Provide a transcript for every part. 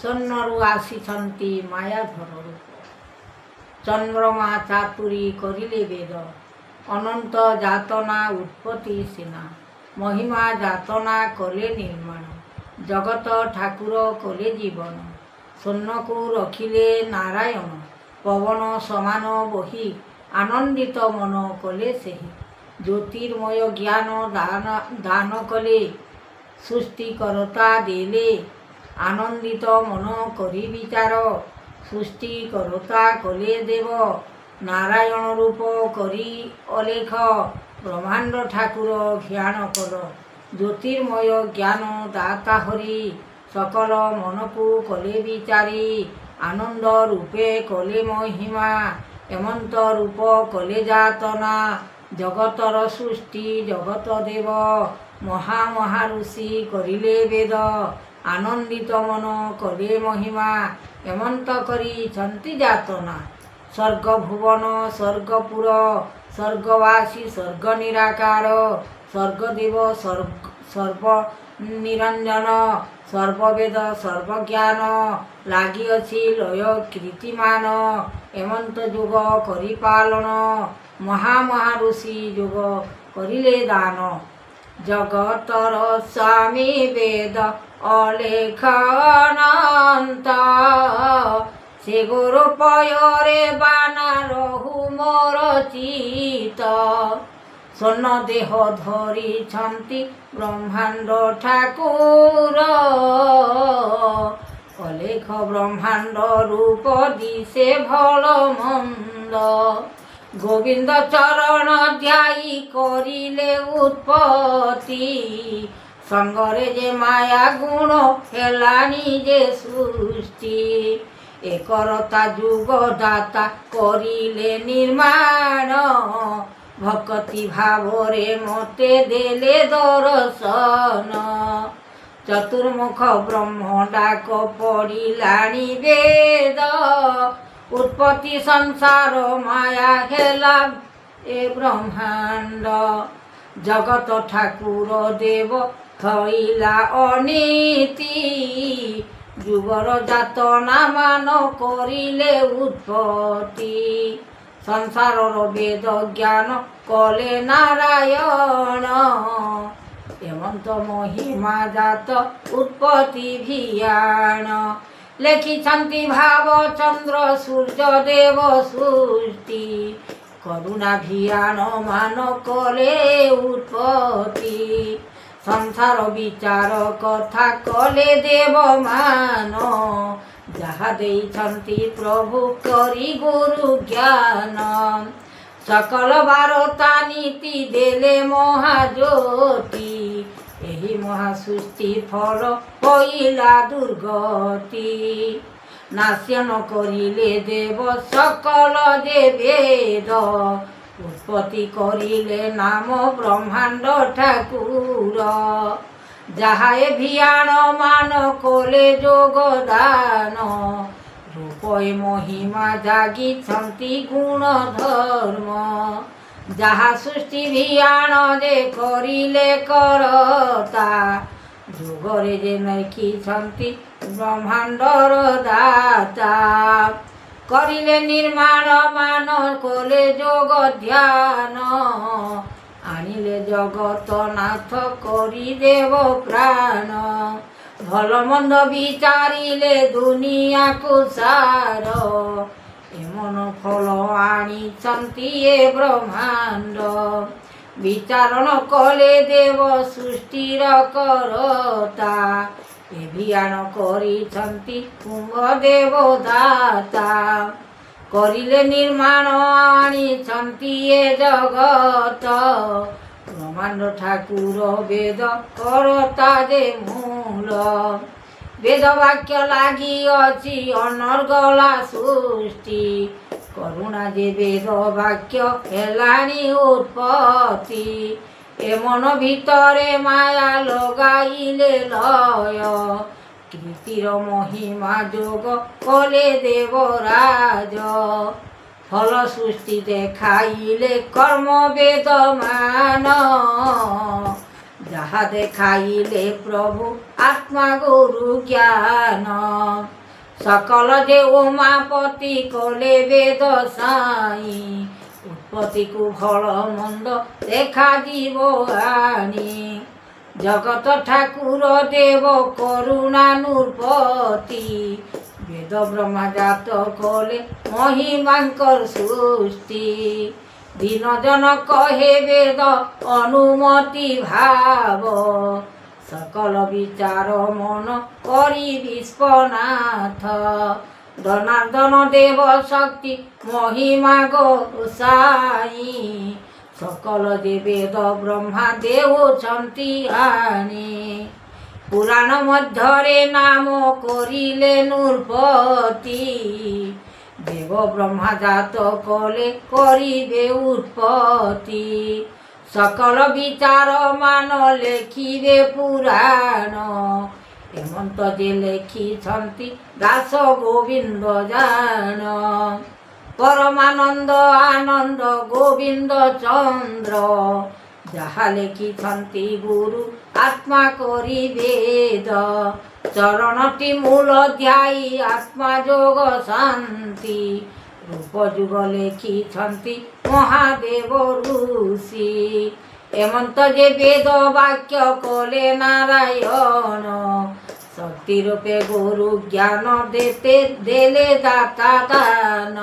ସ୍ୱର୍ଣ୍ଣରୁ ଆସିଛନ୍ତି ମାୟାଧର ରୂପ। ଚନ୍ଦ୍ରମା ଚାତୁରୀ କରିଲେ ବେଦ, ଅନନ୍ତ ଯାତନା ଉତ୍ପତ୍ତି ସିନା। ମହିମା ଯାତନା କଲେ ନିର୍ମାଣ, ଜଗତ ଠାକୁର କଲେ ଜୀବନ। ସ୍ୱର୍ଣ୍ଣକୁ ରଖିଲେ ନାରାୟଣ, ପବନ ସମାନ ବହି ଆନନ୍ଦିତ ମନ କଲେ ସେହି। ଜ୍ୟୋତିର୍ମୟ ଜ୍ଞାନ ଦାନ କଲେ, ସୃଷ୍ଟିକର୍ତ୍ତା ଦେଲେ। ଆନନ୍ଦିତ ମନ କରି ବିଚାର, ସୃଷ୍ଟିକର୍ତ୍ତା କଲେ ଦେବ। ନାରାୟଣ ରୂପ କରି ଅଲେଖ, ବ୍ରହ୍ମାଣ୍ଡ ଠାକୁର ଧ୍ୟାନ କଲ। ଜ୍ୟୋତିର୍ମୟ ଜ୍ଞାନ ଦାତା ହରି, ସକଳ ମନକୁ କଲେ ବିଚାରି। ଆନନ୍ଦ ରୂପେ କଲେ ମହିମା, ଏମନ୍ତ ରୂପ କଲେ ଯାତନା। ଜଗତର ସୃଷ୍ଟି ଜଗତ ଦେବ, ମହା ଋଷି କରିଲେ ବେଦ। ଆନନ୍ଦିତ ମନ କଲେ ମହିମା, ଏମନ୍ତ କରିଛନ୍ତି ଯାତନା। ସ୍ୱର୍ଗ ଭୁବନ ସ୍ୱର୍ଗପୁର, ସ୍ୱର୍ଗବାସୀ ସ୍ୱର୍ଗ ନିରାକାର। ସ୍ୱର୍ଗଦେବ ସର୍ବ ନିରଞ୍ଜନ, ସର୍ବବେଦ ସର୍ବଜ୍ଞାନ। ଲାଗିଅଛି ଲୟ କୀର୍ତ୍ତିମାନ, ଏମନ୍ତ ଯୋଗ କରିପାଲନ। ମହା ଋଷି ଯୋଗ କରିଲେ ଦାନ। ଜଗତର ସ୍ୱାମୀ ବେଦ ଅଲେଖ ଅନନ୍ତ, ସେ ଗୁରୁ ପୟରେ ବାନା ରହୁ ମୋର ଚିତ। ସ୍ୱର୍ଣ୍ଣ ଦେହ ଧରିଛନ୍ତି ବ୍ରହ୍ମାଣ୍ଡ ଠାକୁର, ଅଲେଖ ବ୍ରହ୍ମାଣ୍ଡ ରୂପ ଦିଶେ ଭଲ ମନ୍ଦ। ଗୋବିନ୍ଦ ଚରଣ ଧ୍ୟାଇ କରିଲେ ଉତ୍ପତ୍ତି, ସଙ୍ଗରେ ଯେ ମାୟା ଗୁଣ ହେଲାଣି ଯେ ସୃଷ୍ଟି। ଏକରତା ଯୁଗ ଦାତା କରିଲେ ନିର୍ମାଣ, ଭକ୍ତି ଭାବରେ ମୋତେ ଦେଲେ ଦର୍ଶନ। ଚତୁର୍ମୁଖ ବ୍ରହ୍ମ ଡାକ ପଡ଼ିଲାଣି ବେଦ, ଉତ୍ପତ୍ତି ସଂସାର ମାୟା ହେଲା ଏ ବ୍ରହ୍ମାଣ୍ଡ। ଜଗତ ଠାକୁର ଦେବ ଥଇଲା ଅନୀତି, ଯୁଗର ଯାତନା ମାନ କରିଲେ ଉତ୍ପତ୍ତି। ସଂସାରର ବେଦ ଜ୍ଞାନ କଲେ ନାରାୟଣ, ଏମନ୍ତ ମହିମା ଜାତ ଉତ୍ପତ୍ତି ଭିଆଣ। ଲେଖିଛନ୍ତି ଭାବ ଚନ୍ଦ୍ର ସୂର୍ଯ୍ୟ ଦେବ ସୃଷ୍ଟି, କରୁଣା ଭିଆଣ ମାନ କଲେ ଉତ୍ପତ୍ତି। ସଂସାର ବିଚାର କଥା କଲେ ଦେବ ମାନ, ଯାହା ଦେଇଛନ୍ତି ପ୍ରଭୁ କରି ଗୁରୁ ଜ୍ଞାନ। ସକଳ ବାରତା ନୀତି ଦେଲେ ମହାଜ୍ୟୋତି, ଏହି ମହାସୃଷ୍ଟି ଫଳ ପଇଲା ଦୁର୍ଗତି। ନାଶ୍ୟନ କରିଲେ ଦେବ ସକଳ ଯେ ବେଦ, ଉତ୍ପତ୍ତି କରିଲେ ନାମ ବ୍ରହ୍ମାଣ୍ଡ ଠାକୁର। ଯାହା ଏ ଭିଆଣ ମାନ କଲେ ଯୋଗଦାନ, ରୂପେ ମହିମା ଜାଗିଛନ୍ତି ଗୁଣ ଧର୍ମ। ଯାହା ସୃଷ୍ଟି ଭିଆଣ ଯେ କରିଲେ କରତା, ଯୁଗରେ ଯେ ଲେଖିଛନ୍ତି ବ୍ରହ୍ମାଣ୍ଡର ଦାତା। କରିଲେ ନିର୍ମାଣ ମାନ କଲେ ଯୋଗ ଧ୍ୟାନ, ଆଣିଲେ ଜଗତ ନାଥ କରିଦେବ ପ୍ରାଣ। ଭଲ ମନ୍ଦ ବିଚାରିଲେ ଦୁନିଆକୁ ସାର, ଏମନ ଫଳ ଆଣିଛନ୍ତି ଏ ବ୍ରହ୍ମାଣ୍ଡ। ବିଚାରଣ କଲେ ଦେବ ସୃଷ୍ଟିର କରତା, ଏ ଭିଆଣ କରିଛନ୍ତି କୁମ୍ଭ ଦେବ ଦାତା। କରିଲେ ନିର୍ମାଣ ଆଣିଛନ୍ତି ଏ ଜଗତ, ବ୍ରହ୍ମାଣ୍ଡ ଠାକୁର ବେଦ କରତା ଯେ ମୂଳ। ବେଦ ବାକ୍ୟ ଲାଗିଅଛି ଅନର୍ଗଳା ସୃଷ୍ଟି, କରୁଣା ଯେ ବେଦ ବାକ୍ୟ ହେଲାଣି ଉତ୍ପତ୍ତି। ଏ ମନ ଭିତରେ ମାୟା ଲଗାଇଲେ ଲୟ, କୀର୍ତ୍ତିର ମହିମା ଯୋଗ କଲେ ଦେବରାଜ। ଫଳ ସୃଷ୍ଟି ଦେଖାଇଲେ କର୍ମ ବେଦ ମାନ, ଯାହା ଦେଖାଇଲେ ପ୍ରଭୁ ଆତ୍ମା ଗୁରୁ ଜ୍ଞାନ। सकल जे उमापति कले वेद साई उत्पत्ति को भल मंद देखा जीव आनी जगत ठाकुर देव करुणा नृपति वेद ब्रह्मा जात कले महिमांकर सृष्टि दीन जन कहे वेद अनुमति भाव सकल विचार मन करी विश्वनाथ धनार्दन देव शक्ति महिमा गोसाई सकल जे वेद ब्रह्मा देउछन्ति आनी पुराण मध्यरे नाम करिले नृपति देव ब्रह्मा जात कले करिबे उत्पत्ति सकल विचार मान लेखिबे पुराण हेमंत जे लेखिछन्ति दास गोविंद जान परमानंद आनंद गोविंद चंद्र जहा लेखिछन्ति गुरु आत्मा करी वेद चरणति मूल ध्यायी आत्मा जोग शांति रूप जुग लेखिछन्ति महादेव ऋषि हेमंत जे वेद वाक्य कले नारायण शक्ति रूपे गुरु ज्ञान देते देले दाता दान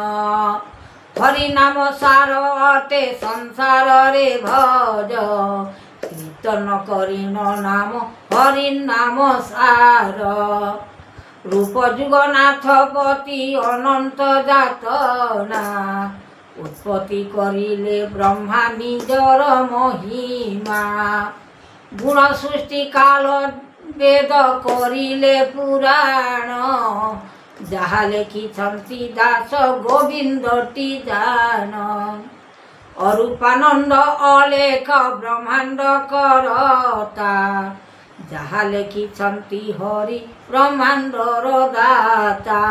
हरि नाम सार अटे संसार रे भज कीर्तन करिन नाम हरि नाम सार रूप जुगनाथ पति अनंत जातना उत्पत्ति करिले ब्रह्मा निजर महिमा गुण सृष्टि काल वेद करिले पुराण जहा लेखिछन्ति दास गोविंदटी जान अरूपानंद अलेख ब्रह्मांड करता जहा लेखिछन्ति हरि ब्रह्मांडर दाता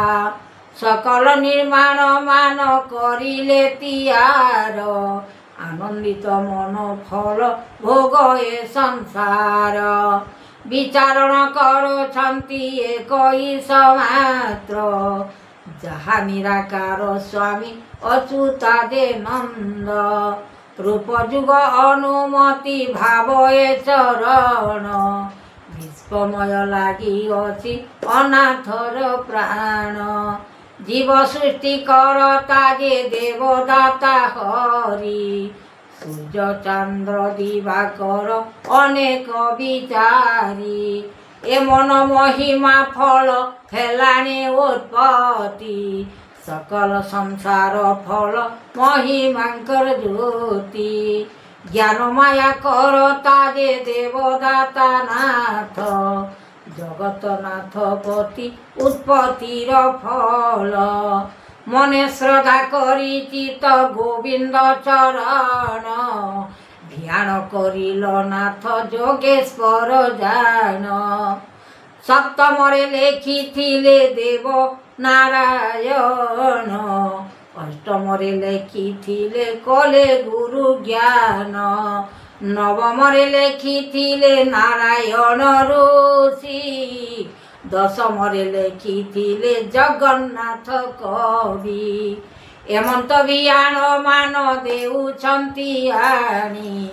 सकल निर्माण मान करिले तियार आनंदित मन फल भोग ए संसार विचारण करुछन्ति एक ईश मात्र जहा निराकार स्वामी अच्युता दे नंद रूप जुग अनुमति भाव ए चरण विश्वमय लागि अछि अनाथर प्राण जीव सृष्टि करता जे देवदाता हरि सूर्य चंद्र दिवाकर अनेक विचारी ए मन महिमा फल हेलाने उत्पत्ति सकल संसार फल महिमांकर ज्योति ज्ञान माया करता जे देवदाता नाथ जगतनाथ पति उत्पत्तिर फल मने श्रद्धा करी चित गोविंद चरण ध्यान करिल नाथ जोगेश्वर जान सप्तमरे लेखिथिले देव नारायण अष्टमरे लेखिथिले कले गुरु ज्ञान नवमरे लेखिथिले नारायण ऋषि दशमरे लेखिथिले जगन्नाथ कवि हेमंत वियाण मान देउछन्ति आनी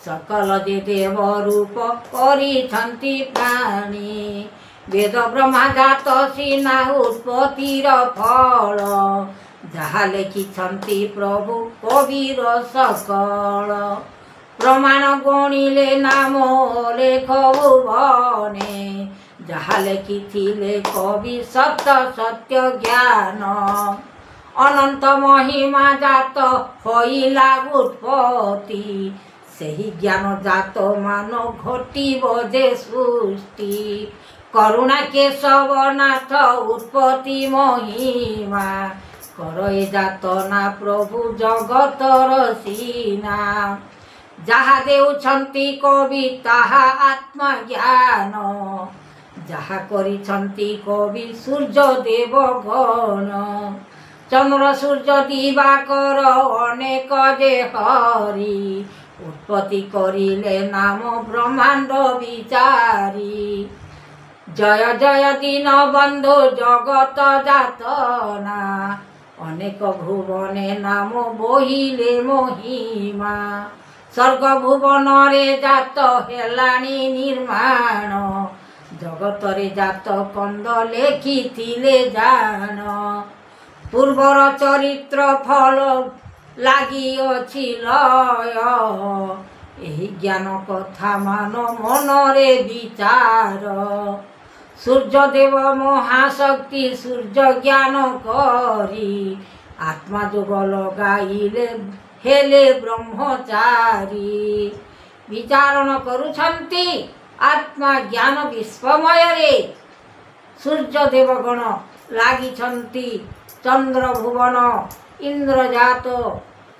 सकल जे देव रूप करिछन्ति प्राणी वेद ब्रह्मा जात सिना उत्पत्तिर फल जहा लेखिछन्ति प्रभु कविर सकल प्रमाण गणिले नाम लेख भुवने जहा लेखिथिले कवि सत्य सत्य ज्ञान अनंत महिमा जात होइला उत्पत्ति सेही ज्ञान जात मान घटिब जे सृष्टि करुणा केशव नाथ उत्पत्ति महिमा करए जातना प्रभु जगतर सीना जहा देउछन्ति कवि ताहा आत्मज्ञान जहा करिछन्ति कवि सूर्य देव गण चंद्र सूर्य दिवाकर अनेक जे हरि उत्पत्ति करिले नाम ब्रह्मांड विचारी जय जय दीन बंधु जगत जातना अनेक भुवने नाम बोहिले महिमा स्वर्ग भुवन रे जात हेलानी निर्माण जगत रे जात कंद लेखिथिले जान पूर्वर चरित्र फल लागि अछि लय एही ज्ञान कथा मान मन रे विचार सूर्यदेव महाशक्ति सूर्य ज्ञान करी आत्मा जोग लगाइले हेले ब्रह्मचारी विचारण करुछन्ति आत्मा ज्ञान विश्वमय रे सूर्यदेव गण लागिछन्ति चंद्र भुवन इंद्रजात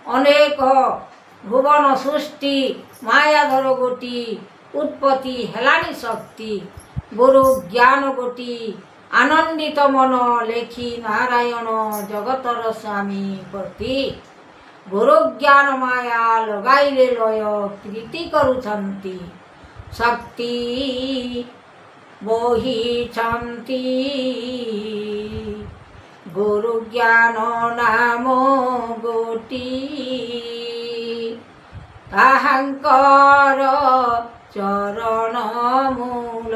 अनेक भुवन सृष्टि मायाधर गोटी उत्पत्ति हेलानी शक्ति गुरु ज्ञान गोटी आनंदित मन लेखी नारायण जगतर स्वामी पति गुरु ज्ञान माया लगाइले लय प्रीति करुछन्ति शक्ति बोहिछन्ति गुरु ज्ञान नाम गोटी ताहांकर चरण मूल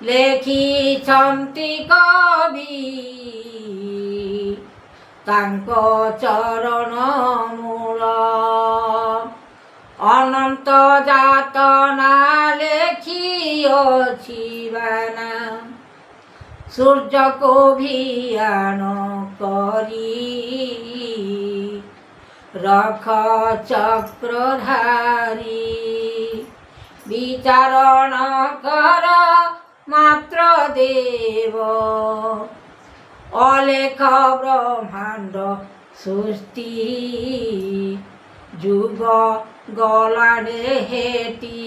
लेखिछन्ति कवि तांको चरण मूल अनंत जातना लेखिअछि बाना सूर्य को भियान करी रख चक्रधारी विचारण कर मात्र देव अलेख ब्रह्मांड सृष्टि जुग गलाले हेती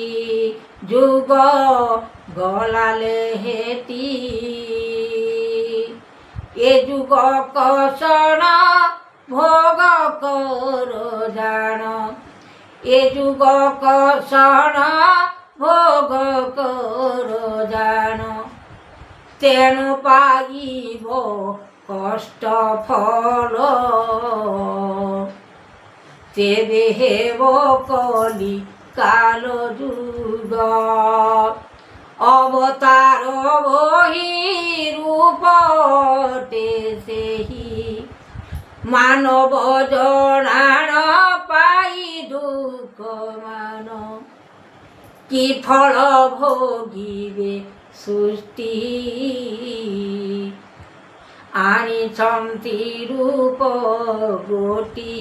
जुग गलाले हेती ए जुग कषण भोग कर जान ए जुग कषण भोग कर जान तेणु पाइब कष्ट फल तेबे हेब कली काल जुग अवतार बही रूपटे सेही मानव जनाण पाई दुख मान कि फल भोगिबे सृष्टि आनिछन्ति रूप गोटी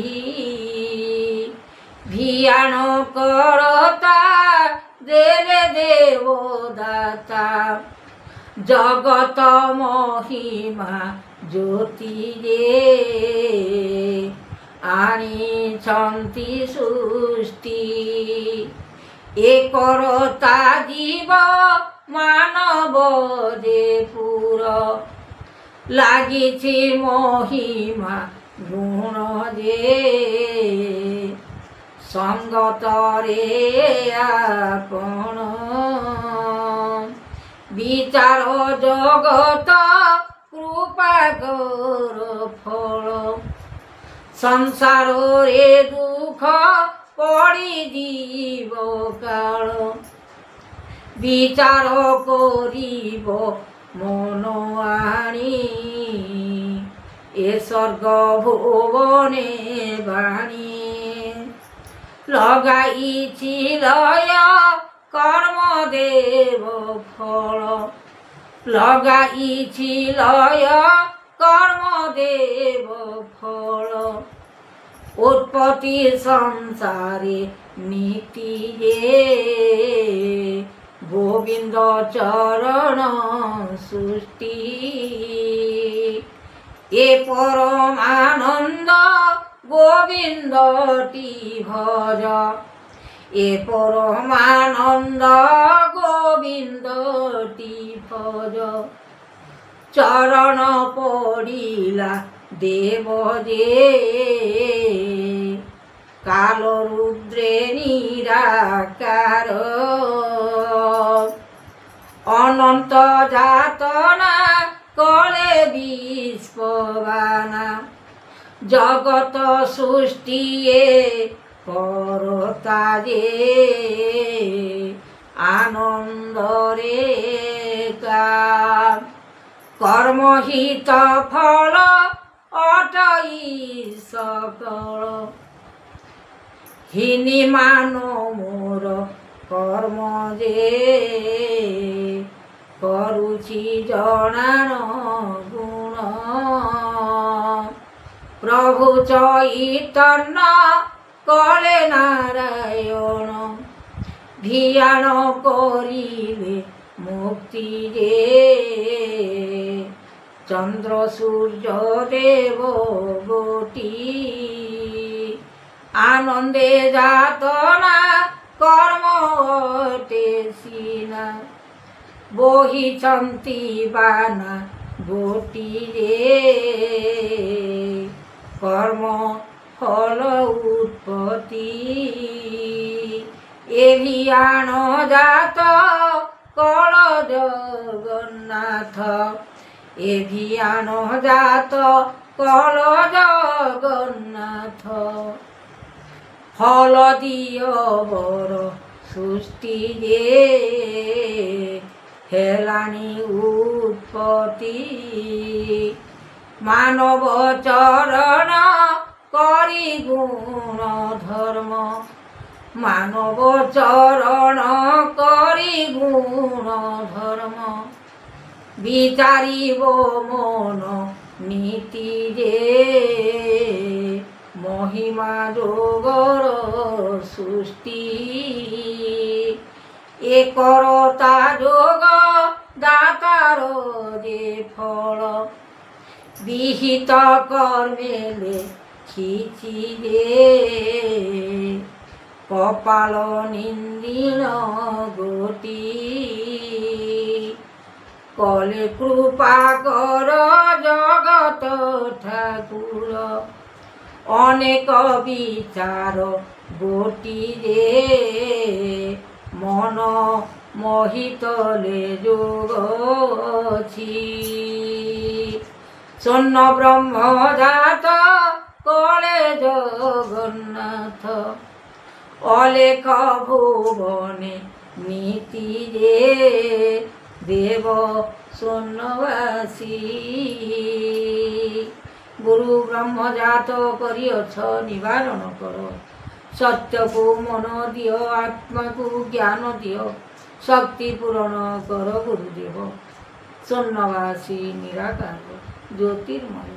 भियान करता देले देवदाता जगत महिमा ज्योति रे आनिछन्ति सृष्टि एकरता जीव मानव जे पुर लागिछि महिमा गुण जे संगत रे आपण विचार जगत कृपा कर फल संसार रे दुख पड़ी जीव काल विचार करिब मन आनी ए स्वर्ग भुवने बाणी लगाइछि लय कर्म देव फल लगाइछि लय कर्म देव फल उत्पत्ति संसारे नीति रे गोविंद चरण सृष्टि ए परमानंद गोविंदटी भज ए परमानंद गोविंदटी भज चरण पड़िला देव जे काल रुद्रे निराकार অনন্ত যাতনা কলে বিশ্ববানা জগত সৃষ্টিয়ে করতা যে আনন্দরে কাম কর্মহিত ফল অটই সকল হিনি মান মোর কর্ম যে করুছি জনান গুণ প্রভু চৈতন্য কলে নারায়ণ ধিয়ান করিলে মুক্তি রে চন্দ্র সূর্য দেব গোটি আনন্দে যাতনা কর্ম সিনা বহিছন্তি বানা গোটি রে কর্ম ফল উৎপত্তি এভিয়ান জাত কল জগন্নাথ এভিয়ান জাত কল জগন্নাথ ফল দিয় বর সৃষ্টি যে হেলানি উৎপত্তি মানব চরণ করি গুণ ধর্ম মানব চরণ করি গুণ ধর্ম বিচারিব মন নীতি যে মহিমা যোগর সৃষ্টি এ করতা যোগ দাতার যে ফল বিহিত কর্মেলে খিচি রে কপাল নিন্দিন গতি কলে কৃপা কর জগত ঠাকুর অনেক বিচার গোটি রে মন মোহিতলে যোগছি স্বর্ণ ব্রহ্মজাত কলে জগন্নাথ অলেখ ভুবনে নীতি রে দেব স্বর্ণবাসী গুরু ব্রহ্মজাত করিଅছ নিবারণ কর সত্যକୁ মন দিও আত্মাକୁ জ্ঞান দিও শক্তি পূরণ কর গুরুদেব স্বর্ণবাসী নিরাকার জ্যোতির্ময়।